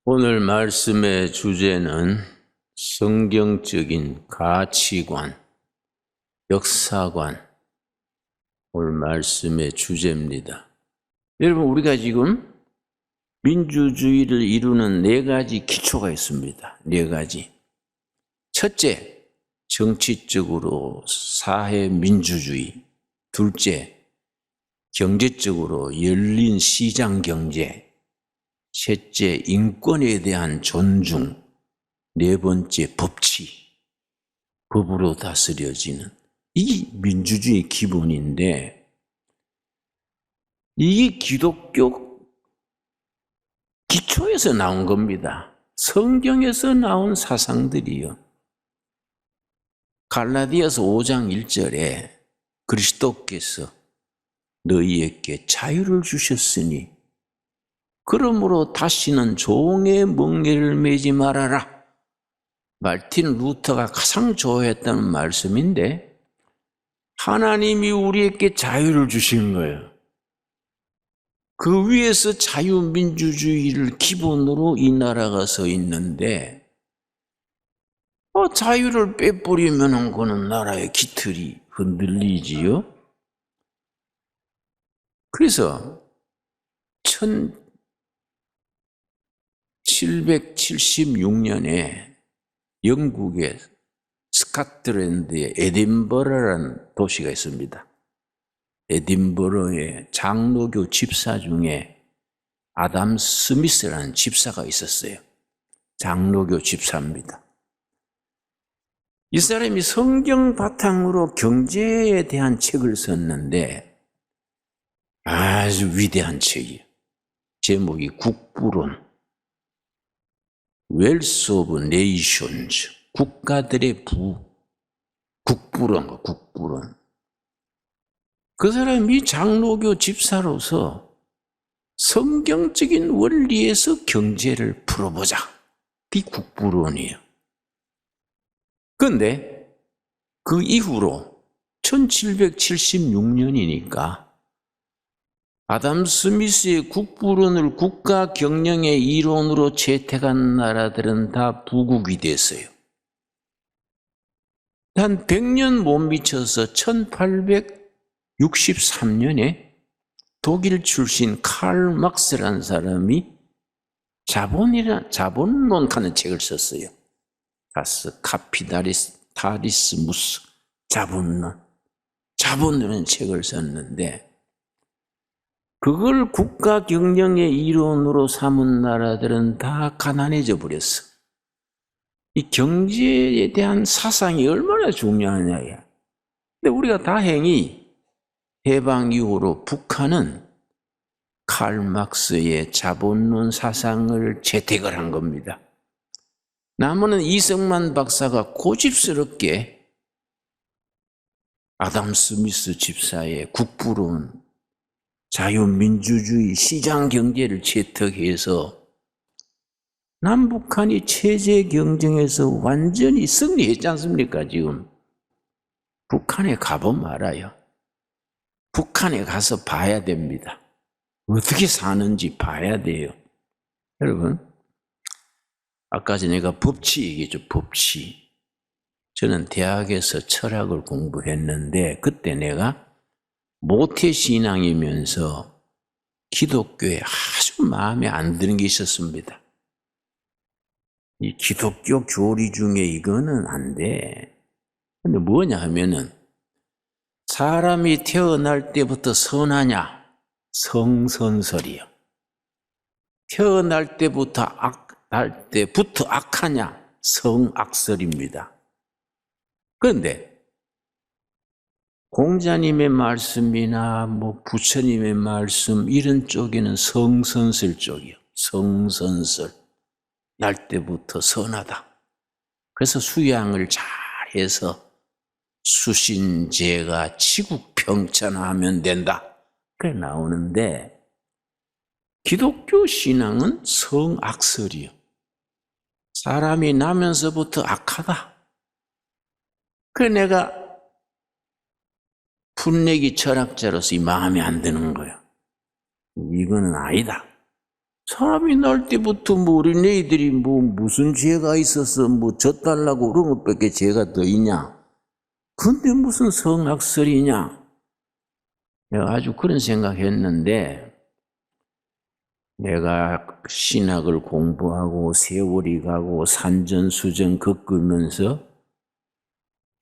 오늘 말씀의 주제는 성경적인 가치관, 역사관, 오늘 말씀의 주제입니다. 여러분, 우리가 지금 민주주의를 이루는 4가지 기초가 있습니다. 4가지. 첫째, 정치적으로 사회민주주의. 둘째, 경제적으로 열린 시장경제. 셋째, 인권에 대한 존중. 4번째, 법치. 법으로 다스려지는. 이게 민주주의 기본인데, 이게 기독교 기초에서 나온 겁니다. 성경에서 나온 사상들이요. 갈라디아서 5장 1절에 그리스도께서 너희에게 자유를 주셨으니 그러므로 다시는 종의 멍에를 매지 말아라. 말틴 루터가 가장 좋아했다는 말씀인데 하나님이 우리에게 자유를 주신 거예요. 그 위에서 자유민주주의를 기본으로 이 나라가 서 있는데 자유를 빼버리면 그는 나라의 기틀이 흔들리지요. 그래서 1776년에 영국의 스코틀랜드의 에딘버러라는 도시가 있습니다. 에딘버러의 장로교 집사 중에 아담 스미스라는 집사가 있었어요. 장로교 집사입니다. 이 사람이 성경 바탕으로 경제에 대한 책을 썼는데 아주 위대한 책이에요. 제목이 국부론, 웰스 오브 네이션즈, 국가들의 국부론. 그 사람이 장로교 집사로서 성경적인 원리에서 경제를 풀어보자. 이 국부론이에요. 그런데 그 이후로 1776년이니까 아담 스미스의 국부론을 국가 경영의 이론으로 채택한 나라들은 다 부국이 됐어요. 한 100년 못 미쳐서 1863년에 독일 출신 칼 막스라는 사람이 자본론 하는 책을 썼어요. 다스 카피탈리스무스 자본론은 책을 썼는데 그걸 국가 경영의 이론으로 삼은 나라들은 다 가난해져 버렸어. 이 경제에 대한 사상이 얼마나 중요하냐. 근데 우리가 다행히 해방 이후로 북한은 칼 막스의 자본론 사상을 채택을 한 겁니다. 남은 이승만 박사가 고집스럽게 아담 스미스 집사의 국부론, 자유민주주의, 시장경제를 채택해서 남북한이 체제 경쟁에서 완전히 승리했지 않습니까? 지금 북한에 가보면 알아요. 북한에 가서 봐야 됩니다. 어떻게 사는지 봐야 돼요. 여러분, 아까 전에 내가 법치 얘기했죠. 법치. 저는 대학에서 철학을 공부했는데 그때 내가 모태신앙이면서 기독교에 아주 마음에 안 드는 게 있었습니다. 이 기독교 교리 중에 이거는 안 돼. 근데 뭐냐 하면은 사람이 태어날 때부터 선하냐? 성선설이요. 태어날 때부터 악하냐? 성악설입니다. 그런데 공자님의 말씀이나 부처님의 말씀 이런 쪽에는 성선설 쪽이요. 성선설. 날 때부터 선하다. 그래서 수양을 잘해서 수신제가 치국평천하면 된다. 그래 나오는데 기독교 신앙은 성악설이요. 사람이 나면서부터 악하다. 그래 내가 풋내기 철학자로서 이 마음에 안 드는 거예요. 이거는 아니다. 사람이 날 때부터 뭐 어린애들이 뭐 무슨 죄가 있어서 뭐 젖달라고 그런 것밖에 죄가 더 있냐? 근데 무슨 성악설이냐? 내가 아주 그런 생각했는데 내가 신학을 공부하고 세월이 가고 산전수전 겪으면서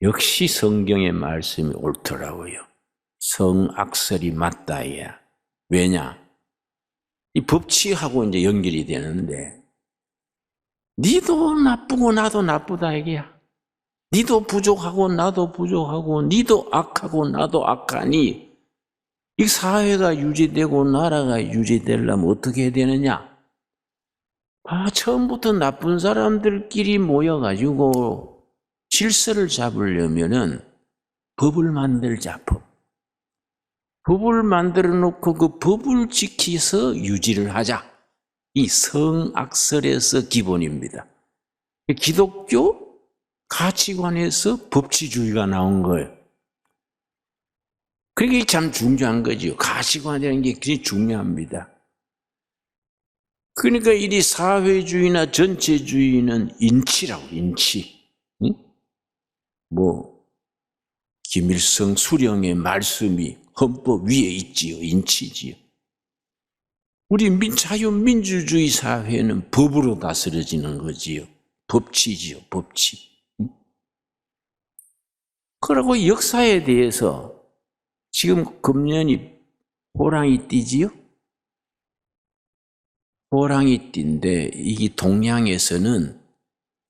역시 성경의 말씀이 옳더라고요. 성악설이 맞다 야. 왜냐? 이 법칙하고 이제 연결이 되는데 니도 나쁘고 나도 나쁘다 이게야. 니도 부족하고 나도 부족하고 니도 악하고 나도 악하니 이 사회가 유지되고 나라가 유지되려면 어떻게 해야 되느냐? 처음부터 나쁜 사람들끼리 모여가지고 질서를 잡으려면은 법을 만들자, 법. 법을 만들어 놓고 그 법을 지키서 유지를 하자. 이 성악설에서 기본입니다. 기독교 가치관에서 법치주의가 나온 거예요. 그게 참 중요한 거죠. 가치관이라는 게 굉장히 중요합니다. 그러니까 이 사회주의나 전체주의는 인치라고, 인치. 응? 뭐 김일성 수령의 말씀이 헌법 위에 있지요. 인치지요. 우리 자유민주주의 사회는 법으로 다스려지는 거지요. 법치지요. 법치. 응? 그러고 역사에 대해서 지금 금년이 호랑이띠지요? 호랑이띠인데 이게 동양에서는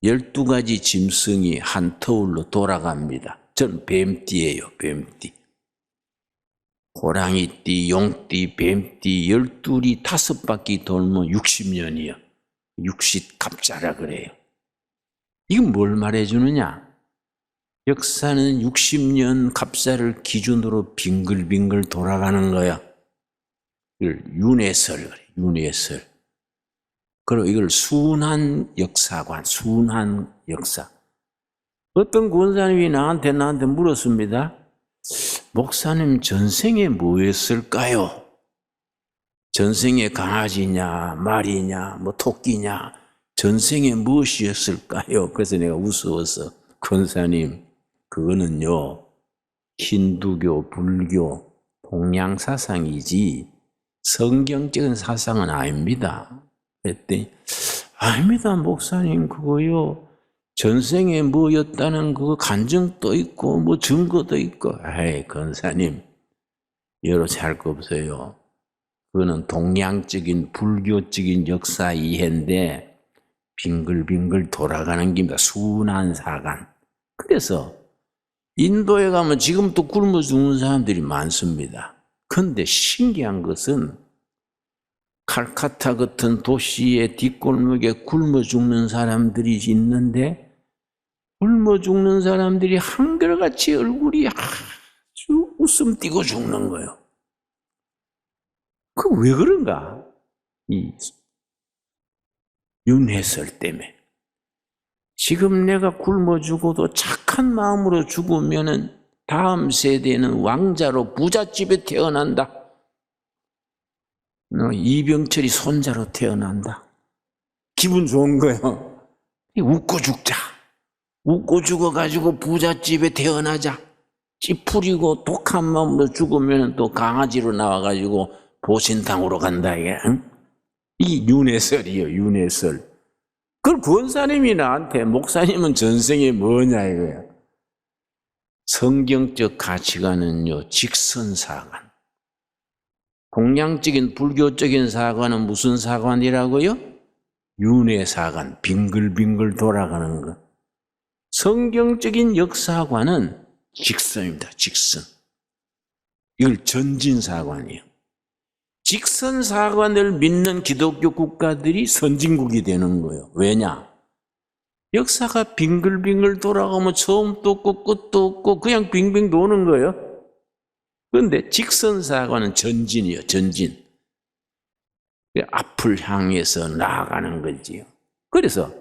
12가지 짐승이 한 터울로 돌아갑니다. 전 뱀띠예요. 뱀띠. 호랑이띠, 용띠, 뱀띠 12이 5바퀴 돌면 60년이요. 60갑자라 그래요. 이건 뭘 말해주느냐? 역사는 60년 갑사를 기준으로 빙글빙글 돌아가는 거야. 이걸 윤회설 그래, 윤회설. 그리고 이걸 순환 역사관, 순환 역사. 어떤 권사님이 나한테 물었습니다. 목사님 전생에 뭐였을까요? 전생에 강아지냐, 말이냐, 뭐 토끼냐, 전생에 무엇이었을까요? 그래서 내가 웃어서 권사님 그거는요 힌두교, 불교, 동양 사상이지 성경적인 사상은 아닙니다. 그랬더니 아닙니다 목사님 그거요 전생에 뭐였다는 그 간증도 있고 뭐 증거도 있고 에이 권사님 여러 할 거 없어요. 그거는 동양적인 불교적인 역사 이해인데 빙글빙글 돌아가는 겁니다. 순환사관. 그래서 인도에 가면 지금도 굶어 죽는 사람들이 많습니다. 그런데 신기한 것은 칼카타 같은 도시의 뒷골목에 굶어 죽는 사람들이 있는데 굶어 죽는 사람들이 한결같이 얼굴이 아주 웃음 띄고 죽는 거예요. 그 왜 그런가? 이 윤회설 때문에. 지금 내가 굶어 죽어도 착한 마음으로 죽으면은 다음 세대는 왕자로 부잣집에 태어난다. 이병철이 손자로 태어난다. 기분 좋은 거예요. 웃고 죽자. 웃고 죽어가지고 부잣집에 태어나자. 찌푸리고 독한 마음으로 죽으면 또 강아지로 나와가지고 보신탕으로 간다. 이게. 응? 이 윤회설이에요. 윤회설. 그걸 권사님이 나한테 목사님은 전생에 뭐냐 이거야. 성경적 가치관은요 직선사관. 동양적인 불교적인 사관은 무슨 사관이라고요? 윤회사관. 빙글빙글 돌아가는 것. 성경적인 역사관은 직선입니다. 직선. 이걸 전진사관이에요. 직선사관을 믿는 기독교 국가들이 선진국이 되는 거예요. 왜냐? 역사가 빙글빙글 돌아가면 처음도 없고 끝도 없고 그냥 빙빙 도는 거예요. 그런데 직선사관은 전진이에요. 전진. 앞을 향해서 나아가는 거지요. 그래서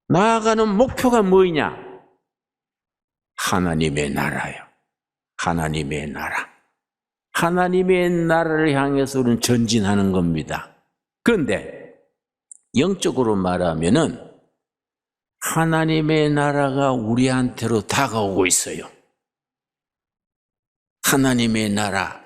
나아가는 목표가 뭐냐? 하나님의 나라요. 하나님의 나라. 하나님의 나라를 향해서 우리는 전진하는 겁니다. 그런데 영적으로 말하면은 하나님의 나라가 우리한테로 다가오고 있어요. 하나님의 나라가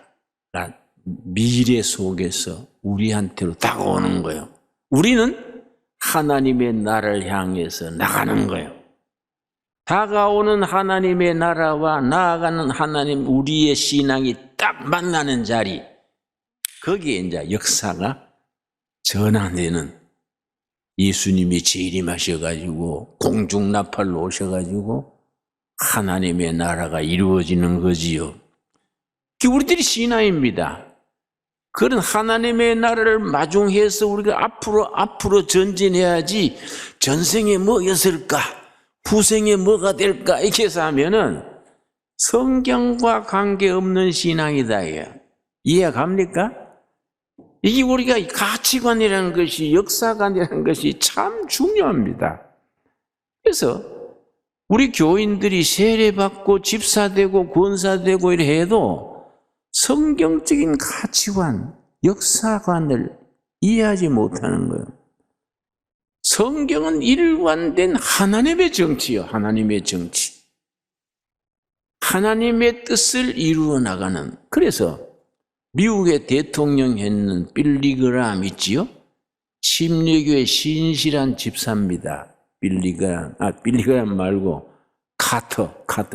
미래 속에서 우리한테로 다가오는 거예요. 우리는 하나님의 나라를 향해서 나가는 거예요. 다가오는 하나님의 나라와 나아가는 하나님, 우리의 신앙이 딱 만나는 자리, 거기에 이제 역사가 전환되는, 예수님이 재림하셔가지고 공중나팔로 오셔가지고 하나님의 나라가 이루어지는 거지요. 그게 우리들이 신앙입니다. 그런 하나님의 나라를 마중해서 우리가 앞으로 전진해야지, 전생에 뭐였을까, 후생에 뭐가 될까 이렇게 해서 하면은 성경과 관계없는 신앙이다. 이해가 갑니까? 이게 우리가 가치관이라는 것이, 역사관이라는 것이 참 중요합니다. 그래서 우리 교인들이 세례받고 집사되고 권사되고 이래 해도 성경적인 가치관, 역사관을 이해하지 못하는 거예요. 성경은 일관된 하나님의 정치요. 하나님의 정치. 하나님의 뜻을 이루어 나가는. 그래서 미국의 대통령 했는 빌리그람 있지요? 침례교의 신실한 집사입니다. 빌리그람 말고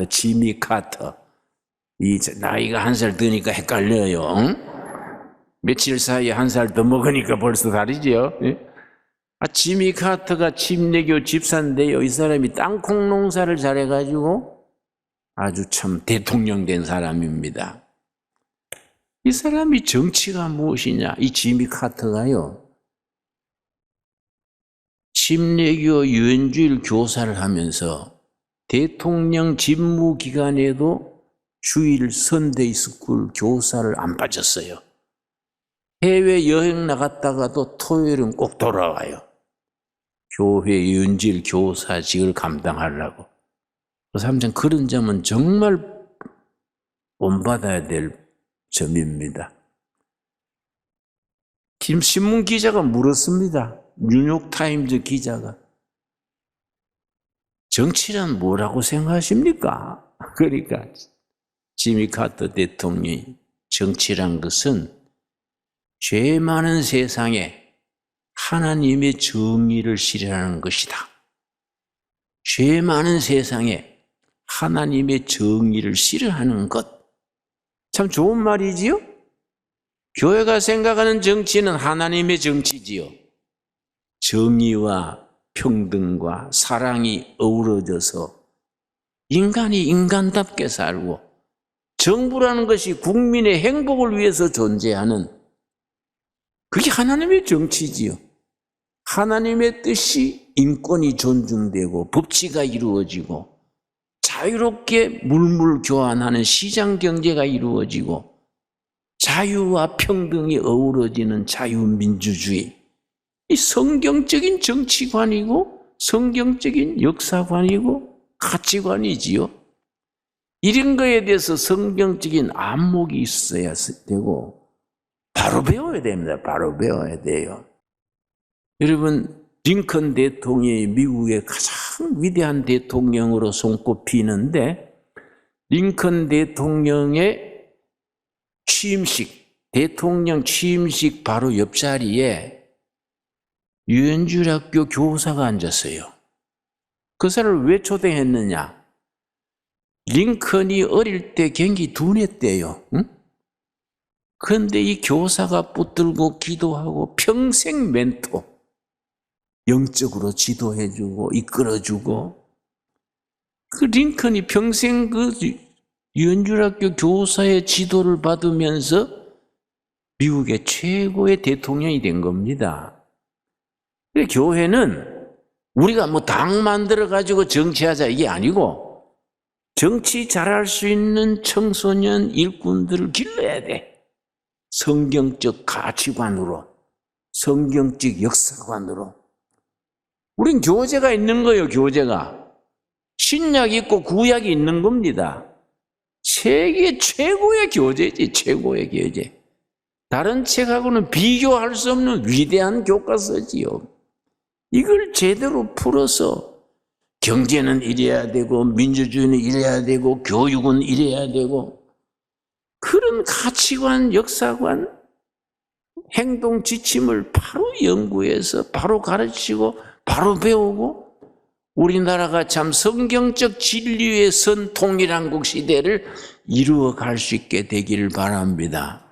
지미 카터. 이 나이가 한 살 드니까 헷갈려요. 며칠 사이에 한 살 더 먹으니까 벌써 다르지요. 지미 카터가 침례교 집사인데요. 이 사람이 땅콩 농사를 잘해가지고 아주 참 대통령 된 사람입니다. 이 사람이 정치가 무엇이냐? 이 지미 카터가요, 침례교 유엔주일 교사를 하면서 대통령 집무 기간에도 주일 선데이 스쿨 교사를 안 빠졌어요. 해외 여행 나갔다가도 토요일은 꼭 돌아와요. 교회 유엔주일 교사직을 감당하려고. 그 사람 그런 점은 정말 본받아야 될 점입니다. 김 신문 기자가 물었습니다. 뉴욕타임즈 기자가. 정치란 뭐라고 생각하십니까? 그러니까 지미 카터 대통령이, 정치란 것은 죄 많은 세상에 하나님의 정의를 실현하는 것이다. 죄 많은 세상에 하나님의 정의를 실현하는 것. 참 좋은 말이지요? 교회가 생각하는 정치는 하나님의 정치지요. 정의와 평등과 사랑이 어우러져서 인간이 인간답게 살고, 정부라는 것이 국민의 행복을 위해서 존재하는, 그게 하나님의 정치지요. 하나님의 뜻이 인권이 존중되고 법치가 이루어지고 자유롭게 물물 교환하는 시장 경제가 이루어지고 자유와 평등이 어우러지는 자유민주주의, 이 성경적인 정치관이고 성경적인 역사관이고 가치관이지요. 이런 거에 대해서 성경적인 안목이 있어야 되고 바로 배워야 됩니다. 바로 배워야 돼요. 여러분, 링컨 대통령이 미국의 가장 위대한 대통령으로 손꼽히는데, 링컨 대통령의 취임식, 대통령 취임식 바로 옆자리에 유엔주일학교 교사가 앉았어요. 그 사람을 왜 초대했느냐? 링컨이 어릴 때 굉장히 둔했대요. 응? 그런데 이 교사가 붙들고 기도하고 평생 멘토, 영적으로 지도해주고 이끌어주고, 그 링컨이 평생 그 유엔주일학교 교사의 지도를 받으면서 미국의 최고의 대통령이 된 겁니다. 교회는 우리가 뭐 당 만들어가지고 정치하자 이게 아니고, 정치 잘할 수 있는 청소년 일꾼들을 길러야 돼. 성경적 가치관으로, 성경적 역사관으로. 우린 교제가 있는 거예요. 교제가. 신약이 있고 구약이 있는 겁니다. 세계 최고의 교제지. 최고의 교제. 다른 책하고는 비교할 수 없는 위대한 교과서지요. 이걸 제대로 풀어서 경제는 이래야 되고 민주주의는 이래야 되고 교육은 이래야 되고 그런 가치관, 역사관, 행동 지침을 바로 연구해서 바로 가르치고 바로 배우고 우리나라가 참 성경적 진리의 선 통일한국 시대를 이루어 갈 수 있게 되기를 바랍니다.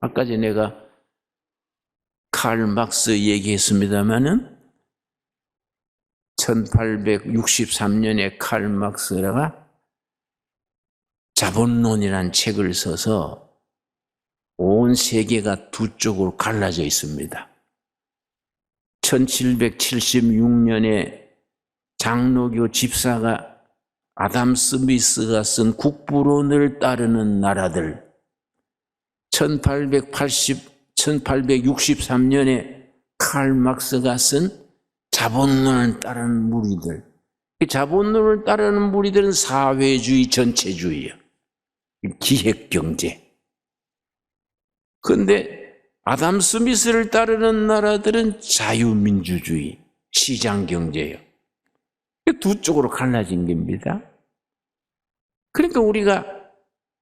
아까 전에 내가 칼 막스 얘기했습니다마는 1863년에 칼 막스가 자본론이라는 책을 써서 온 세계가 두 쪽으로 갈라져 있습니다. 1776년에 장로교 집사가 아담 스미스가 쓴 국부론을 따르는 나라들, 1863년에 칼 막스가 쓴 자본론을 따르는 무리들, 자본론을 따르는 무리들은 사회주의 전체주의예요. 기획경제. 그런데 아담 스미스를 따르는 나라들은 자유민주주의, 시장경제예요. 두 쪽으로 갈라진 겁니다. 그러니까 우리가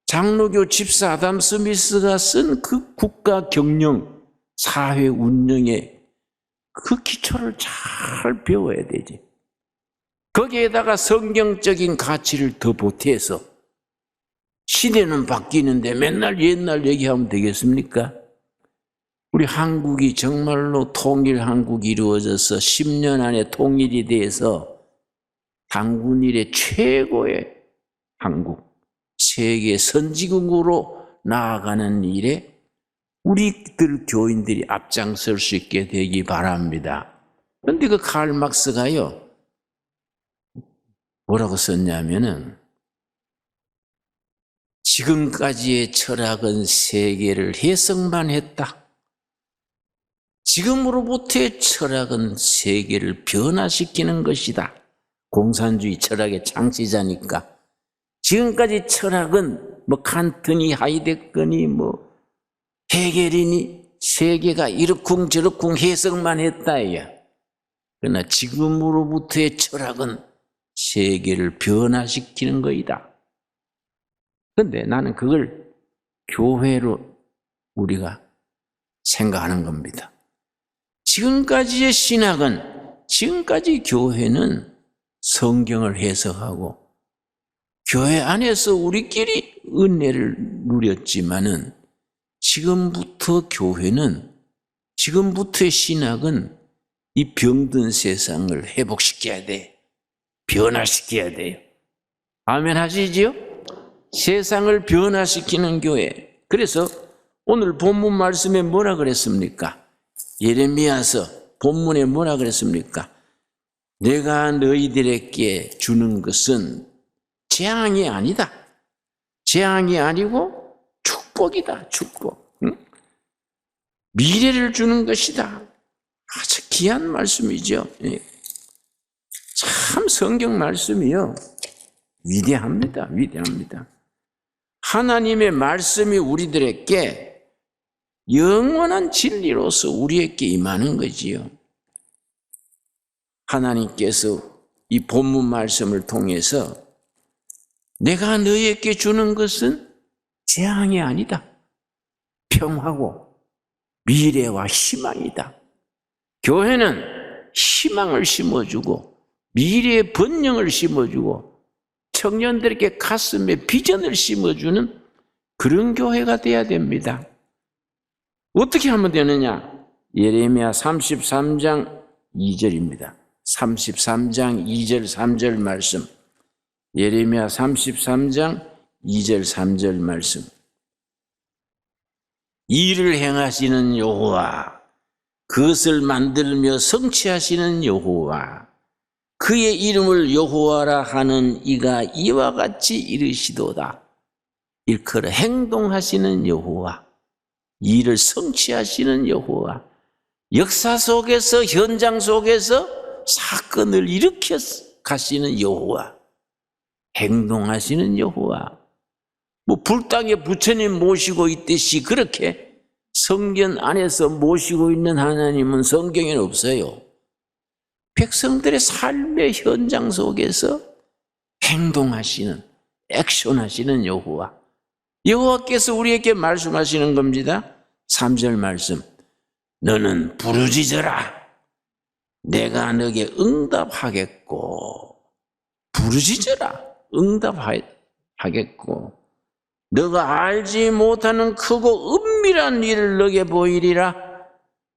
장로교 집사 아담 스미스가 쓴 그 국가 경영, 사회 운영의 그 기초를 잘 배워야 되지. 거기에다가 성경적인 가치를 더 보태서 시대는 바뀌는데 맨날 옛날 얘기하면 되겠습니까? 우리 한국이 정말로 통일 한국이 이루어져서 10년 안에 통일이 돼서 한국 일의 최고의 한국, 세계 선지국으로 나아가는 일에 우리들 교인들이 앞장설 수 있게 되기 바랍니다. 그런데 그 칼 막스가요, 뭐라고 썼냐면은 지금까지의 철학은 세계를 해석만 했다. 지금으로부터의 철학은 세계를 변화시키는 것이다. 공산주의 철학의 창시자니까. 지금까지 철학은 뭐 칸트니 하이데거니 뭐 헤겔이니 세계가 이러쿵저러쿵 해석만 했다야. 그러나 지금으로부터의 철학은 세계를 변화시키는 것이다. 그런데 나는 그걸 교회로 우리가 생각하는 겁니다. 지금까지의 신학은, 지금까지 교회는 성경을 해석하고 교회 안에서 우리끼리 은혜를 누렸지만은 지금부터 교회는, 지금부터의 신학은 이 병든 세상을 회복시켜야 돼. 변화시켜야 돼요. 아멘 하시지요? 세상을 변화시키는 교회. 그래서 오늘 본문 말씀에 뭐라 그랬습니까? 예레미야서 본문에 뭐라 그랬습니까? 내가 너희들에게 주는 것은 재앙이 아니다. 재앙이 아니고 축복이다. 축복. 응? 미래를 주는 것이다. 아주 귀한 말씀이죠. 참 성경 말씀이요. 위대합니다. 위대합니다. 하나님의 말씀이 우리들에게 영원한 진리로서 우리에게 임하는 거지요. 하나님께서 이 본문 말씀을 통해서 내가 너희에게 주는 것은 재앙이 아니다. 평화고 미래와 희망이다. 교회는 희망을 심어주고 미래의 번영을 심어주고 청년들에게 가슴에 비전을 심어주는 그런 교회가 돼야 됩니다. 어떻게 하면 되느냐? 예레미야 33장 2절입니다. 33장 2절 3절 말씀. 예레미야 33장 2절 3절 말씀. 일을 행하시는 여호와, 그것을 만들며 성취하시는 여호와, 그의 이름을 여호와라 하는 이가 이와 같이 이르시도다. 일컬어 행동하시는 여호와, 일을 성취하시는 여호와, 역사 속에서, 현장 속에서 사건을 일으켜 가시는 여호와, 행동하시는 여호와. 뭐 불당에 부처님 모시고 있듯이 그렇게 성전 안에서 모시고 있는 하나님은 성경에는 없어요. 백성들의 삶의 현장 속에서 행동하시는, 액션하시는 여호와. 여호와께서 우리에게 말씀하시는 겁니다. 3절 말씀. 너는 부르짖어라. 내가 너에게 응답하겠고. 부르짖어라. 응답하겠고. 너가 알지 못하는 크고 은밀한 일을 너에게 보이리라.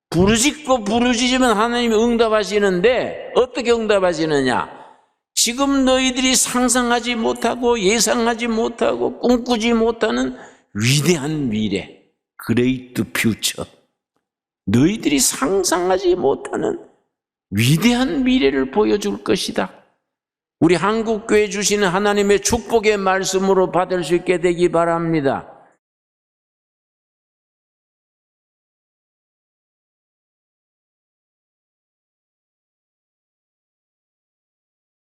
부르짖으면 하나님이 응답하시는데 어떻게 응답하시느냐? 지금 너희들이 상상하지 못하고 예상하지 못하고 꿈꾸지 못하는 위대한 미래, Great Future. 너희들이 상상하지 못하는 위대한 미래를 보여줄 것이다. 우리 한국교회 주시는 하나님의 축복의 말씀으로 받을 수 있게 되기 바랍니다.